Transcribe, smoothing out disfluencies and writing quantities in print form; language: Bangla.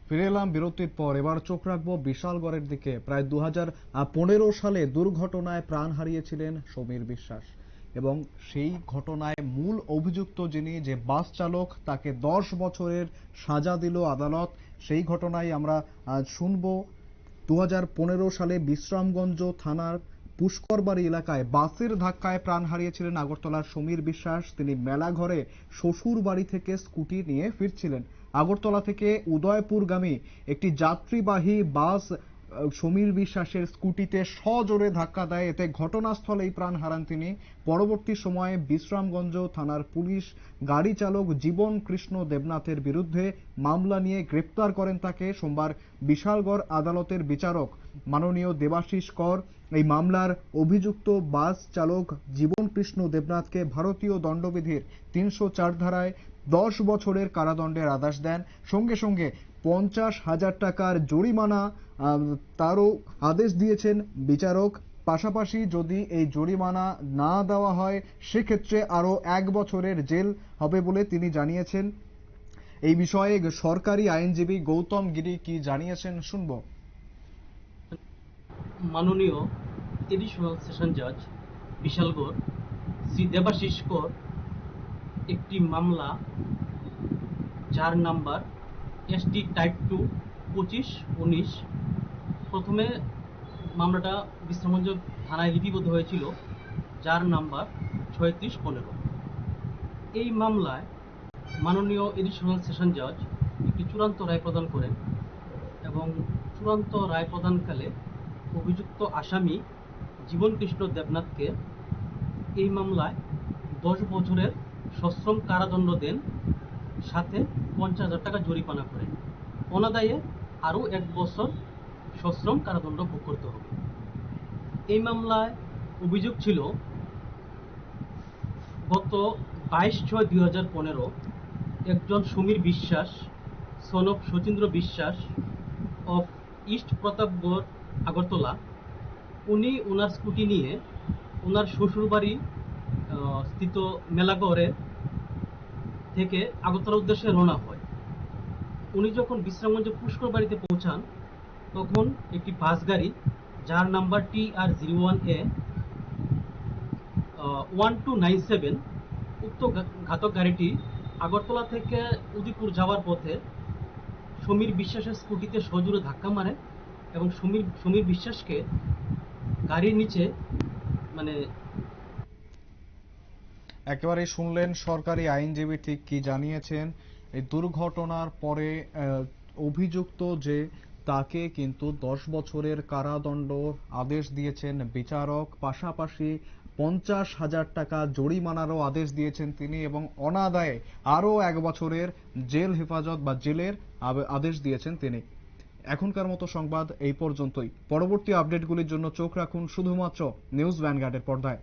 ফিরে এলাম বিরতির পর। এবার চোখ রাখবো বিশালগড়ের দিকে। প্রায় 2015 সালে দুর্ঘটনায় প্রাণ হারিয়েছিলেন সমীর বিশ্বাস, এবং সেই ঘটনায় মূল অভিযুক্ত যিনি, যে বাস চালক, তাকে 10 বছরের সাজা দিল আদালত। সেই ঘটনায় আমরা আজ শুনবো। 2015 সালে বিশ্রামগঞ্জ থানার পুষ্করবাড়ি এলাকায় বাসের ধাক্কায় প্রাণ হারিয়েছিলেন আগরতলার সমীর বিশ্বাস। তিনি মেলাঘরে শ্বশুর বাড়ি থেকে স্কুটি নিয়ে ফিরছিলেন। আগরতলা থেকে উদয়পুরগামী একটি যাত্রীবাহী বাস সমীর বিশ্বাসের স্কুটিতে সজোরে ধাক্কা দেয়। এতে ঘটনাস্থলেই প্রাণ হারান তিনি। পরবর্তী সময়ে বিশ্রামগঞ্জ থানার পুলিশ গাড়ি চালক জীবন কৃষ্ণ দেবনাথের বিরুদ্ধে মামলা নিয়ে গ্রেপ্তার করেন তাকে। সোমবার বিশালগড় আদালতের বিচারক মাননীয় দেবাশিস কর এই মামলার অভিযুক্ত বাস চালক জীবন কৃষ্ণ দেবনাথকে ভারতীয় দণ্ডবিধির 304 ধারায় 10 বছরের কারাদণ্ডের আদেশ দেন। সঙ্গে সঙ্গে 50,000 টাকার জরিমানা তারও আদেশ দিয়েছেন বিচারক। পাশাপাশি যদি এই জরিমানা না দেওয়া হয় সেক্ষেত্রে আরো 1 বছরের জেল হবে বলে তিনি জানিয়েছেন। এই বিষয়ে সরকারি আইনজীবী গৌতম গিরি কি জানিয়েছেন শুনব। মাননীয় এডিশনাল সেশন জাজ বিশালগড় শ্রী দেবাশিস কর একটি মামলা, যার নাম্বার ST টাইপ 2 2519, প্রথমে মামলাটা বিশ্রামগঞ্জ থানায় লিপিবদ্ধ হয়েছিল, যার নাম্বার 3615। এই মামলায় মাননীয় এডিশনাল সেশন জাজ একটি চূড়ান্ত রায় প্রদান করেন, এবং চূড়ান্ত রায় প্রদানকালে অভিযুক্ত আসামি জীবন কৃষ্ণ দেবনাথকে এই মামলায় 10 বছরের সশ্রম কারাদণ্ড দেন, সাথে 50,000 টাকা জরিমানা করেন। অনাদায়ে আরও 1 বছর সশ্রম কারাদণ্ড ভোগ করতে হবে। এই মামলায় অভিযোগ ছিল, গত 22/6/2015 একজন সমীর বিশ্বাস, সন অফ শচীন্দ্র বিশ্বাস অফ ইস্ট প্রতাপগড় আগরতলা, উনি ওনার স্কুটি নিয়ে ওনার শ্বশুরবাড়ি স্থিত মেলাগড়ে থেকে আগরতলার উদ্দেশ্যে রওনা হয়। উনি যখন বিশ্রামগঞ্জ পুষ্কর বাড়িতে পৌঁছান, তখন একটি বাস গাড়ি, যার নাম্বার TR01A 1297, উক্ত ঘাতক গাড়িটি আগরতলা থেকে উদয়পুর যাওয়ার পথে সমীর বিশ্বাসের স্কুটিতে সজোরে ধাক্কা মারে, এবং সমীর বিশ্বাসকে গাড়ির নিচে একেবারে শুনলেন সরকারি আইনজীবী ঠিক কি জানিয়েছেন। এই দুর্ঘটনার পরে অভিযুক্ত যে, তাকে কিন্তু 10 বছরের কারাদণ্ড আদেশ দিয়েছেন বিচারক। পাশাপাশি 50,000 টাকা জরিমানারও আদেশ দিয়েছেন তিনি, এবং অনাদায়ে আরও 1 বছরের জেল হেফাজত বা জেলের আদেশ দিয়েছেন তিনি। এখনকার মতো সংবাদ এই পর্যন্তই। পরবর্তী আপডেটগুলির জন্য চোখ রাখুন শুধুমাত্র নিউজ ভ্যানগার্ডের পর্দায়।